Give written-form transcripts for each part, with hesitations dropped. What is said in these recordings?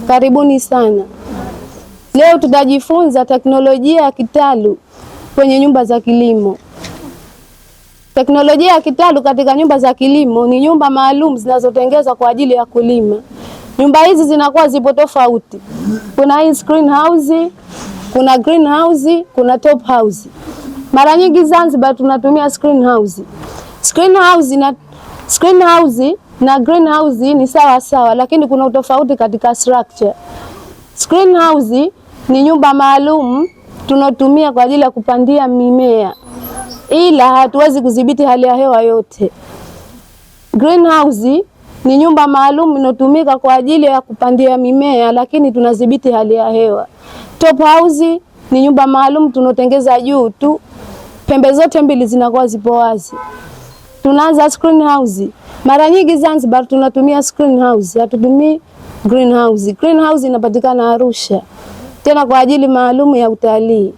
Karibuni sana. Leo tutajifunza teknolojia ya kitalu kwenye nyumba za kilimo. Teknolojia ya kitalu katika nyumba za kilimo ni nyumba maalum zinazotengenezwa kwa ajili ya kulima. Nyumba hizi zinakuwa zipo tofauti. Kuna hii screen house, kuna green house, kuna top house. Mara nyingi Zanzibar tunatumia screen house. Screen house na green house ni sawa sawa, lakini kuna utofauti katika structure. Screen house ni nyumba maalum tunatumia kwa ajili ya kupandia mimea, ila hatuwezi kudhibiti hali ya hewa yote. Greenhouse ni nyumba maalum inotumika kwa ajili ya kupandia mimea, lakini tunadhibiti hali ya hewa. Top house ni nyumba maalum tunotengeza juu tu, pembe zote mbili zinakuwa zipo wazi. Tunaanza screen house. Mara nyingi Zanzibar tunatumia screen house, hatutumii greenhouse. Greenhouse inapatikana Arusha, tena kwa ajili maalum ya utalii.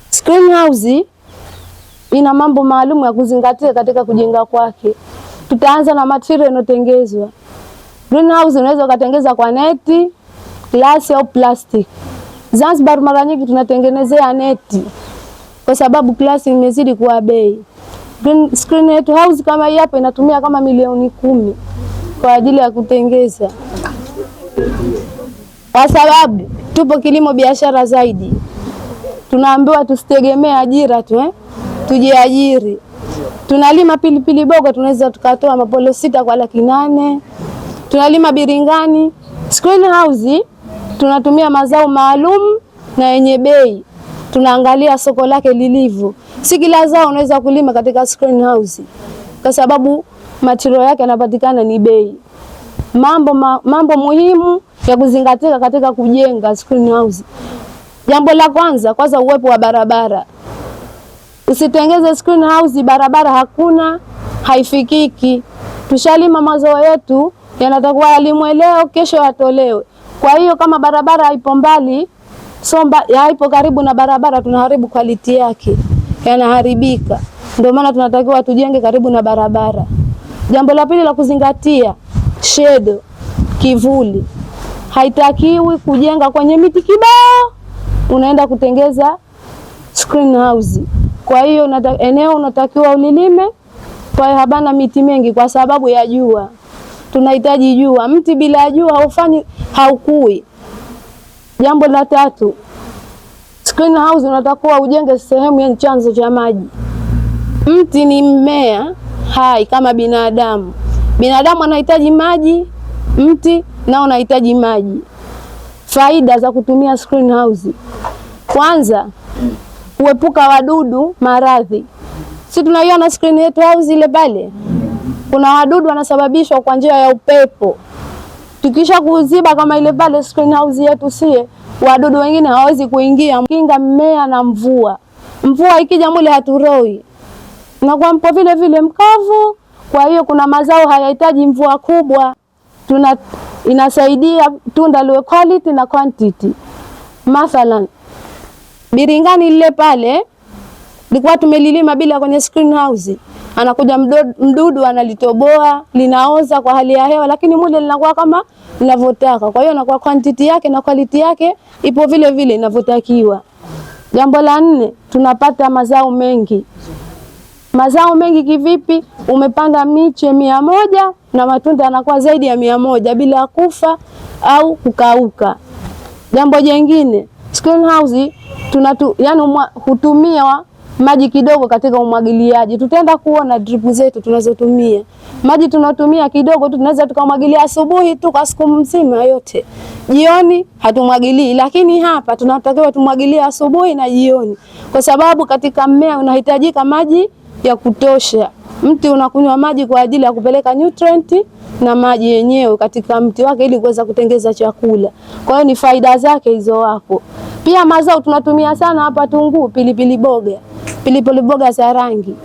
Screen house ina mambo maalum ya kuzingatia katika kujenga kwake. Tutaanza na material inotengezwa. Greenhouse unaweza ukatengeza kwa neti, glasi au plastic. Zanzibar mara nyingi tunatengenezea neti kwa sababu glasi imezidi kuwa bei. Screen house kama hii hapa inatumia kama milioni 10 kwa ajili ya kutengeza. Kwa sababu tupo kilimo biashara zaidi, tunaambiwa tusitegemee ajira tu, tujiajiri. Tunalima pilipili boga, tunaweza tukatoa mapolo 6 kwa 800. Tunalima biringani. Screen house tunatumia mazao maalum na yenye bei. Tunaangalia soko lake lilivyo. Si kila zao unaweza kulima katika screen house kwa sababu material yake yanapatikana ni bei. Mambo muhimu ya kuzingatia katika kujenga screen house. Jambo la kwanza uwepo wa barabara. Usitengeze screen house barabara hakuna, haifikiki. Tushalima mazao yetu yanatakuwa yalimwe leo, kesho yatolewe. Kwa hiyo kama barabara haipo mbali, haipo karibu na barabara, tunaharibu quality yake, yanaharibika. Ndio maana tunatakiwa tujenge karibu na barabara. Jambo la pili la kuzingatia, shade, kivuli. Haitakiwi kujenga kwenye miti kibao unaenda kutengeza screen house. Kwa hiyo eneo unatakiwa ulilime kwa habana miti mengi kwa sababu ya jua. Tunahitaji jua. Mti bila jua haukui. Jambo la tatu, screen house unatakiwa ujenge sehemu yenye chanzo cha maji. Mti ni mmea hai kama binadamu. Binadamu anahitaji maji, mti nao unahitaji maji. Faida za kutumia screen house. Kwanza, kuepuka wadudu, maradhi. Si tunaiona screen house ile pale? Kuna wadudu wanasababishwa kwa njia ya upepo. Tukisha kuziba kama ile pale screen house yetu wadudu wengine hawezi kuingia. Kinga mmea na mvua. Mvua ikija mule haturoi. Na kwa mpo vile vile mkavu. Kwa hiyo kuna mazao hayahitaji mvua kubwa. Inasaidia tunda liwe quality na quantity. Mathalan, biringani lile pale likuwa tumelilima bila kwenye screen house. Anakuja mdudu analitoboa, linaoza kwa hali ya hewa, lakini mule linakuwa kama linavyotaka. Kwa hiyo na kwa quantity yake na quality yake ipo vile vile inavyotakiwa. Jambo la 4, tunapata mazao mengi. Mazao mengi kivipi? Umepanda miche 100 na matunda yanakuwa zaidi ya 100 bila kufa au kukauka. Jambo jingine, screen house hutumia maji kidogo katika umwagiliaji. Tutaenda kuona drip zetu tunazotumia. Maji tunatumia kidogo tu, tunaweza tukamwagilia asubuhi tu kwa siku mzima yote. Jioni hatumwagilii, lakini hapa tunatakiwa tumwagilie asubuhi na jioni. Kwa sababu katika mmea unahitajika maji ya kutosha. Mti unakunywa maji kwa ajili ya kupeleka nutrient na maji yenyewe katika mti wake ili kuweza kutengeza chakula. Kwa hiyo ni faida zake hizo wako. Pia mazao tunatumia sana hapa tunguu, pilipili boga. Pilipili boga za rangi.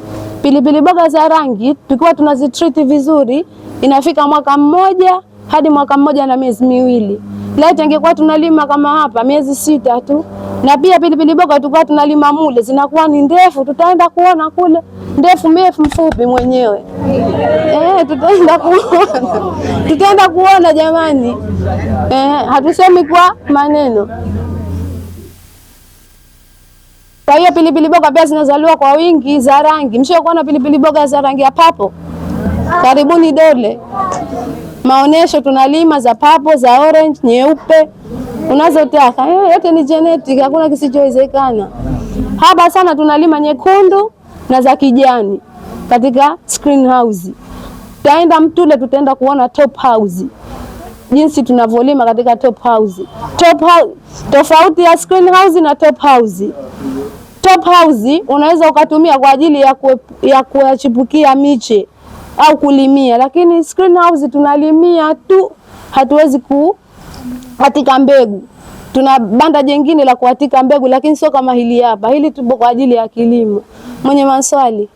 Pilipili boga za rangi tukiwa tunazitreat vizuri inafika mwaka 1 hadi mwaka 1 na miezi 2. Leo ingekuwa tunalima kama hapa miezi 6 tu. Na pia pilipili boga tulikuwa tunalima mule zinakuwa ni ndefu, tutaenda kuona kule. ndefu mrefu mfupi mwenyewe. Tutaenda kuona jamani. Hatusemi kwa maneno. Kwa hiyo pilipili boga pia zinazaliwa kwa wingi za rangi. Mshawahi kuona pilipili boga za rangi ya papo? Karibuni Dole. Maonesho tunalima za papo, za orange, nyeupe, unazotaka. Yote ni genetic, hakuna kisichowezekana. Haba sana tunalima nyekundu na za kijani katika screen house. Tutaenda Mtule, tutaenda kuona top house. Jinsi tunavyolima katika top house. Tofauti ya screen house na top house. Top house unaweza ukatumia kwa ajili ya kuchipukia miche au kulimia, lakini screen house tunalimia tu, hatuwezi kuatika mbegu. Tuna banda jengine la kuatika mbegu, lakini sio kama hili hapa. Hili tupo kwa ajili ya kilimo. Mwenye maswali?